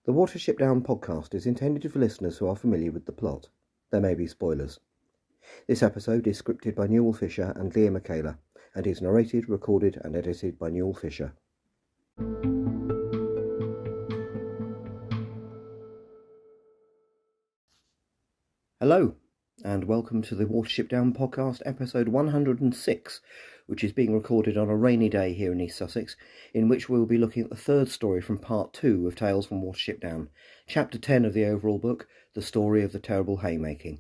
The Watership Down podcast is intended for listeners who are familiar with the plot. There may be spoilers. This episode is scripted by Newell Fisher and Leea Mäkelä and is narrated, recorded and edited by Newell Fisher. Hello, and welcome to the Watership Down podcast, episode 106, which is being recorded on a rainy day here in East Sussex, in which we will be looking at the third story from part 2 of Tales from Watership Down, chapter 10 of the overall book, The Story of the Terrible Haymaking.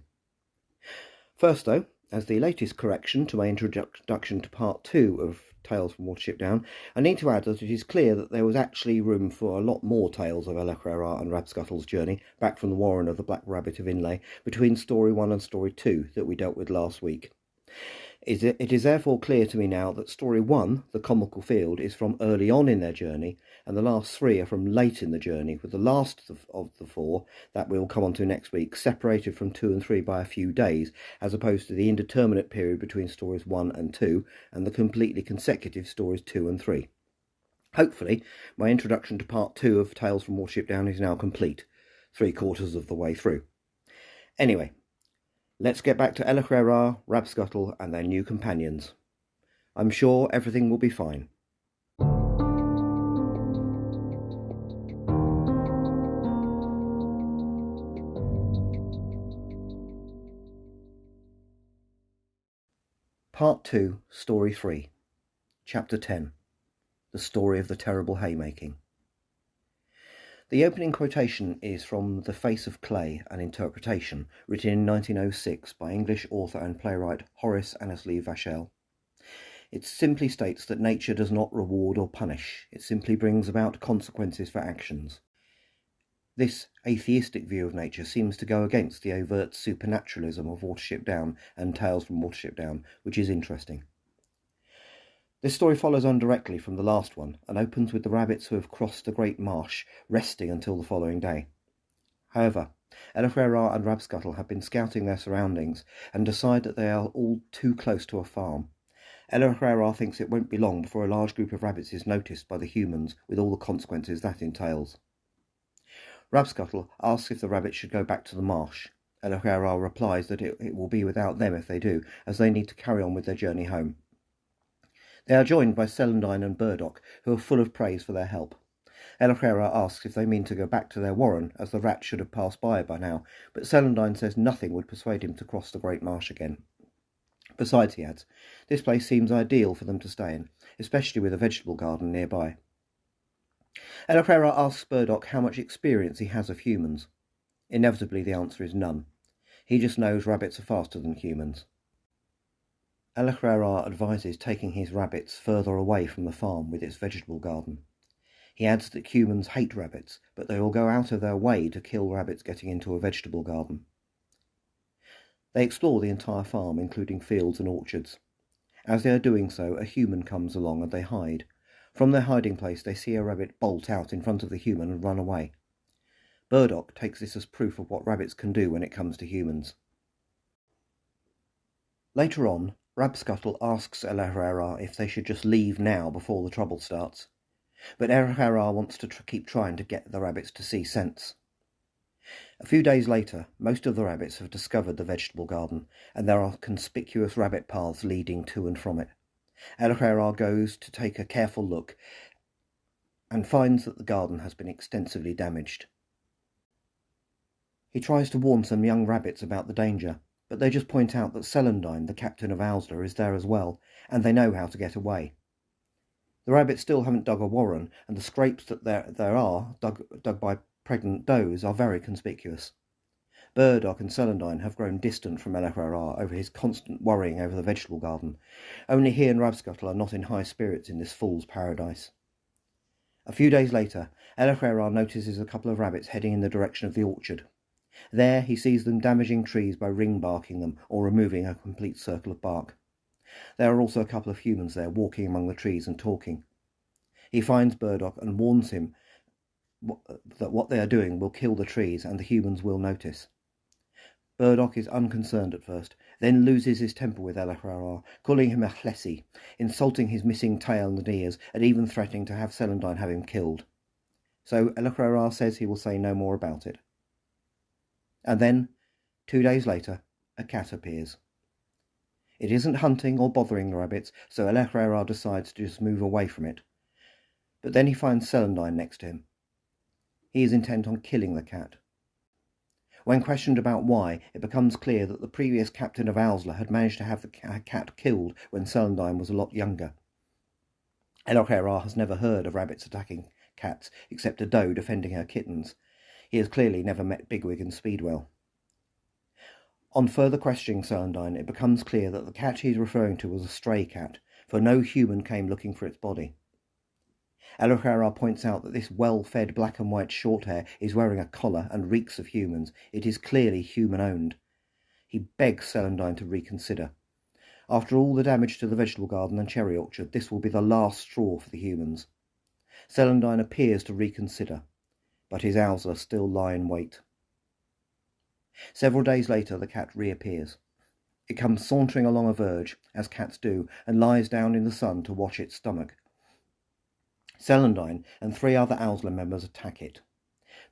First, though, as the latest correction to my introduction to part 2 of Tales from Watership Down, I need to add that it is clear that there was actually room for a lot more tales of Mäkelä and Rabscuttle's journey back from the Warren of the Black Rabbit of Inlay between Story 1 and Story 2 that we dealt with last week. It is therefore clear to me now that Story 1, The Comical Field, is from early on in their journey, and the last 3 are from late in the journey, with the last of the 4, that we'll come on to next week, separated from 2 and 3 by a few days, as opposed to the indeterminate period between Stories 1 and 2, and the completely consecutive Stories 2 and 3. Hopefully, my introduction to Part 2 of Tales from Watership Down is now complete, 3/4 of the way through. Anyway, let's get back to Mäkelä, Rabscuttle and their new companions. I'm sure everything will be fine. Part 2, Story 3, Chapter 10, The Story of the Terrible Haymaking. The opening quotation is from The Face of Clay, an interpretation, written in 1906 by English author and playwright Horace Annesley Vachel. It simply states that nature does not reward or punish, it simply brings about consequences for actions. This atheistic view of nature seems to go against the overt supernaturalism of Watership Down and Tales from Watership Down, which is interesting. This story follows on directly from the last one and opens with the rabbits who have crossed the great marsh, resting until the following day. However, Mäkelä and Rabscuttle have been scouting their surroundings and decide that they are all too close to a farm. Mäkelä thinks it won't be long before a large group of rabbits is noticed by the humans, with all the consequences that entails. Rabscuttle asks if the rabbits should go back to the marsh. Mäkelä replies that it will be without them if they do, as they need to carry on with their journey home. They are joined by Celandine and Burdock, who are full of praise for their help. Mäkelä asks if they mean to go back to their warren, as the rat should have passed by now, but Celandine says nothing would persuade him to cross the great marsh again. Besides, he adds, this place seems ideal for them to stay in, especially with a vegetable garden nearby. Mäkelä asks Burdock how much experience he has of humans. Inevitably, the answer is none. He just knows rabbits are faster than humans. Mäkelä advises taking his rabbits further away from the farm with its vegetable garden. He adds that humans hate rabbits, but they will go out of their way to kill rabbits getting into a vegetable garden. They explore the entire farm, including fields and orchards. As they are doing so, a human comes along and they hide. From their hiding place, they see a rabbit bolt out in front of the human and run away. Burdock takes this as proof of what rabbits can do when it comes to humans. Later on, Rabscuttle asks Mäkelä if they should just leave now before the trouble starts, but Mäkelä wants to keep trying to get the rabbits to see sense. A few days later, most of the rabbits have discovered the vegetable garden, and there are conspicuous rabbit paths leading to and from it. Mäkelä goes to take a careful look and finds that the garden has been extensively damaged. He tries to warn some young rabbits about the danger, but they just point out that Celandine, the captain of Owsler, is there as well, and they know how to get away. The rabbits still haven't dug a warren, and the scrapes that there are, dug by pregnant does, are very conspicuous. Burdock and Celandine have grown distant from Mäkelä over his constant worrying over the vegetable garden. Only he and Rabscuttle are not in high spirits in this fool's paradise. A few days later, Mäkelä notices a couple of rabbits heading in the direction of the orchard. There he sees them damaging trees by ring-barking them or removing a complete circle of bark. There are also a couple of humans there walking among the trees and talking. He finds Burdock and warns him that what they are doing will kill the trees and the humans will notice. Burdock is unconcerned at first, then loses his temper with Mäkelä, calling him a hlessi, insulting his missing tail and ears, and even threatening to have Celandine have him killed. so Leea says he will say no more about it. And then, 2 days later, a cat appears. It isn't hunting or bothering the rabbits, so Leea decides to just move away from it. But then he finds Celandine next to him. He is intent on killing the cat. When questioned about why, it becomes clear that the previous captain of Owsla had managed to have the cat killed when Celandine was a lot younger. Leea has never heard of rabbits attacking cats, except a doe defending her kittens. He has clearly never met Bigwig and Speedwell. On further questioning Celandine, it becomes clear that the cat he is referring to was a stray cat, for no human came looking for its body. Leea points out that this well-fed black and white shorthair is wearing a collar and reeks of humans. It is clearly human-owned. He begs Celandine to reconsider. After all the damage to the vegetable garden and cherry orchard, this will be the last straw for the humans. Celandine appears to reconsider, but his Owsla still lie in wait. Several days later, the cat reappears. It comes sauntering along a verge, as cats do, and lies down in the sun to wash its stomach. Celandine and 3 other Owsla members attack it.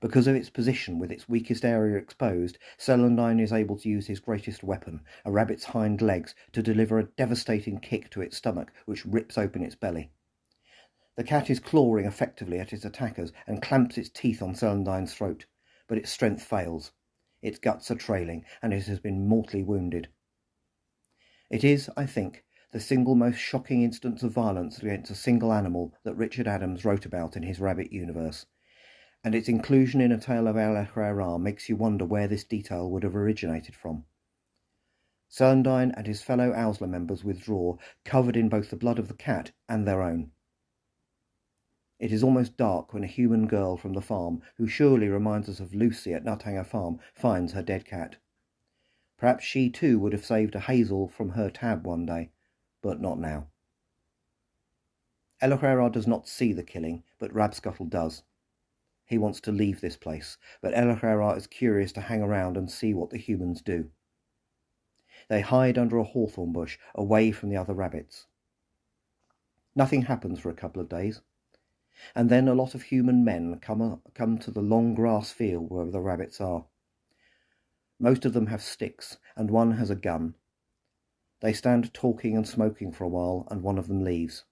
Because of its position with its weakest area exposed, Celandine is able to use his greatest weapon, a rabbit's hind legs, to deliver a devastating kick to its stomach, which rips open its belly. The cat is clawing effectively at its attackers and clamps its teeth on Celandine's throat, but its strength fails. Its guts are trailing, and it has been mortally wounded. It is, I think, the single most shocking instance of violence against a single animal that Richard Adams wrote about in his rabbit universe, and its inclusion in a tale of Leea makes you wonder where this detail would have originated from. Celandine and his fellow Owsla members withdraw, covered in both the blood of the cat and their own. It is almost dark when a human girl from the farm, who surely reminds us of Lucy at Nuthanger Farm, finds her dead cat. Perhaps she too would have saved a hazel from her tab one day, but not now. Leea does not see the killing, but Rabscuttle does. He wants to leave this place, but Leea is curious to hang around and see what the humans do. They hide under a hawthorn bush, away from the other rabbits. Nothing happens for a couple of days, and then a lot of human men come to the long grass field where the rabbits are. Most of them have sticks, and one has a gun. They stand talking and smoking for a while, and one of them leaves.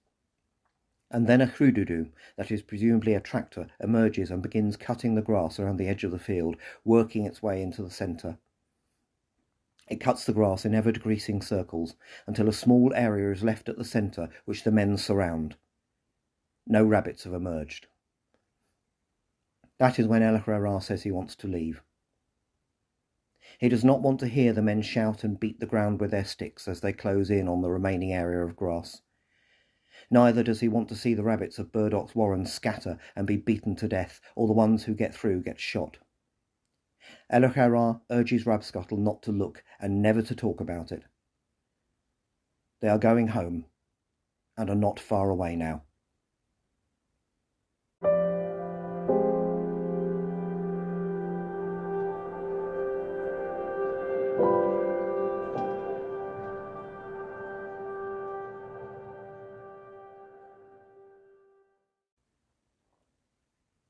And then a hrududu, that is presumably a tractor, emerges and begins cutting the grass around the edge of the field, working its way into the centre. It cuts the grass in ever-decreasing circles, until a small area is left at the centre, which the men surround. No rabbits have emerged. That is when Leea says he wants to leave. He does not want to hear the men shout and beat the ground with their sticks as they close in on the remaining area of grass. Neither does he want to see the rabbits of Burdock's warren scatter and be beaten to death, or the ones who get through get shot. Leea urges Rabscuttle not to look and never to talk about it. They are going home, and are not far away now.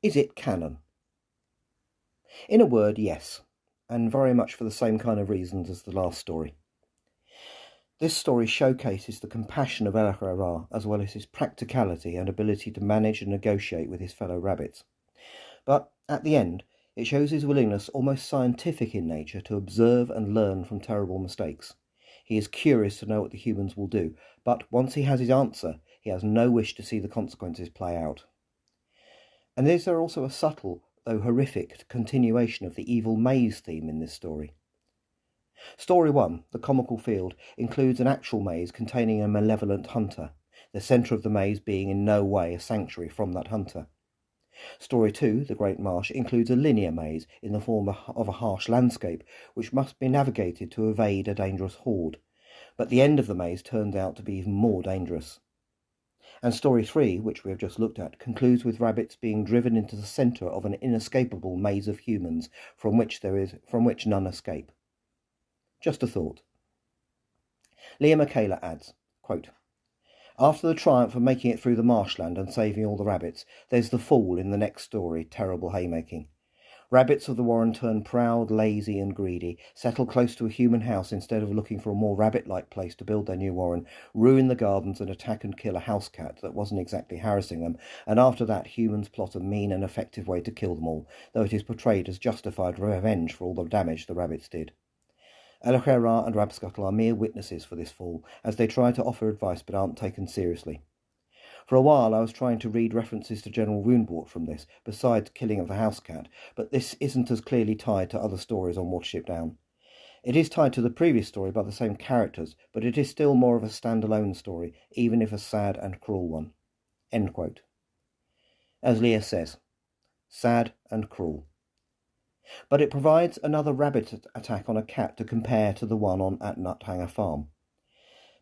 Is it canon? In a word, yes, and very much for the same kind of reasons as the last story. This story showcases the compassion of Leea as well as his practicality and ability to manage and negotiate with his fellow rabbits. But at the end, it shows his willingness, almost scientific in nature, to observe and learn from terrible mistakes. He is curious to know what the humans will do, but once he has his answer, he has no wish to see the consequences play out. And is there also a subtle, though horrific, continuation of the evil maze theme in this story? Story 1, The Comical Field, includes an actual maze containing a malevolent hunter, the centre of the maze being in no way a sanctuary from that hunter. Story 2, The Great Marsh, includes a linear maze in the form of a harsh landscape, which must be navigated to evade a dangerous horde, but the end of the maze turns out to be even more dangerous. And Story 3, which we have just looked at, concludes with rabbits being driven into the centre of an inescapable maze of humans from which none escape. Just a thought. Leea Mäkelä adds, quote, After the triumph of making it through the marshland and saving all the rabbits, there's the fall in the next story, Terrible Haymaking. Rabbits of the warren turn proud, lazy and greedy, settle close to a human house instead of looking for a more rabbit-like place to build their new warren, ruin the gardens and attack and kill a house cat that wasn't exactly harassing them, and after that humans plot a mean and effective way to kill them all, though it is portrayed as justified revenge for all the damage the rabbits did. Leea and Rabscuttle are mere witnesses for this fall, as they try to offer advice but aren't taken seriously. For a while I was trying to read references to General Woundwort from this, besides killing of the house cat, but this isn't as clearly tied to other stories on Watership Down. It is tied to the previous story by the same characters, but it is still more of a standalone story, even if a sad and cruel one." End quote. As Leea says, sad and cruel. But it provides another rabbit attack on a cat to compare to the one on at Nuthanger Farm.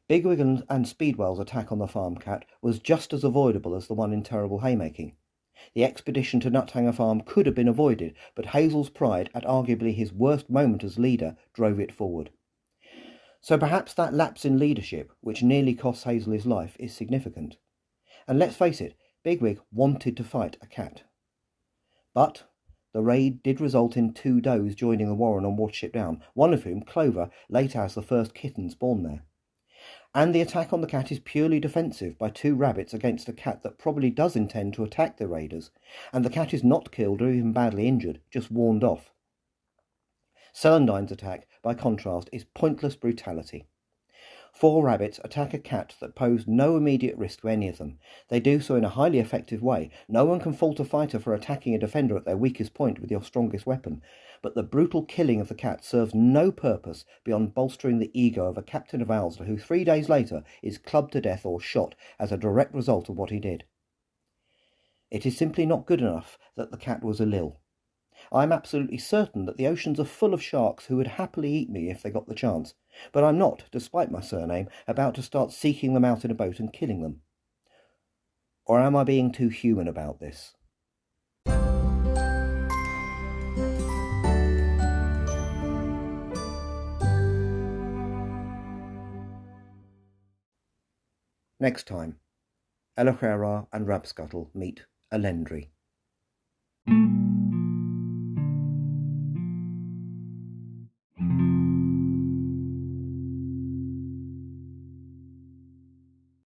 Bigwig and Speedwell's attack on the farm cat was just as avoidable as the one in Terrible Haymaking. The expedition to Nuthanger Farm could have been avoided, but Hazel's pride, at arguably his worst moment as leader, drove it forward. So perhaps that lapse in leadership, which nearly cost Hazel his life, is significant. And let's face it, Bigwig wanted to fight a cat. But the raid did result in 2 does joining the warren on Watership Down, one of whom, Clover, later has the first kittens born there. And the attack on the cat is purely defensive by 2 rabbits against a cat that probably does intend to attack the raiders, and the cat is not killed or even badly injured, just warned off. Celandine's attack, by contrast, is pointless brutality. 4 rabbits attack a cat that posed no immediate risk to any of them. They do so in a highly effective way. No one can fault a fighter for attacking a defender at their weakest point with your strongest weapon, but the brutal killing of the cat serves no purpose beyond bolstering the ego of a captain of Owlsler who 3 days later is clubbed to death or shot as a direct result of what he did. It is simply not good enough that the cat was a Lil. I am absolutely certain that the oceans are full of sharks who would happily eat me if they got the chance, but I'm not, despite my surname, about to start seeking them out in a boat and killing them. Or am I being too human about this? Next time, Leea and Rabscuttle meet Elendri.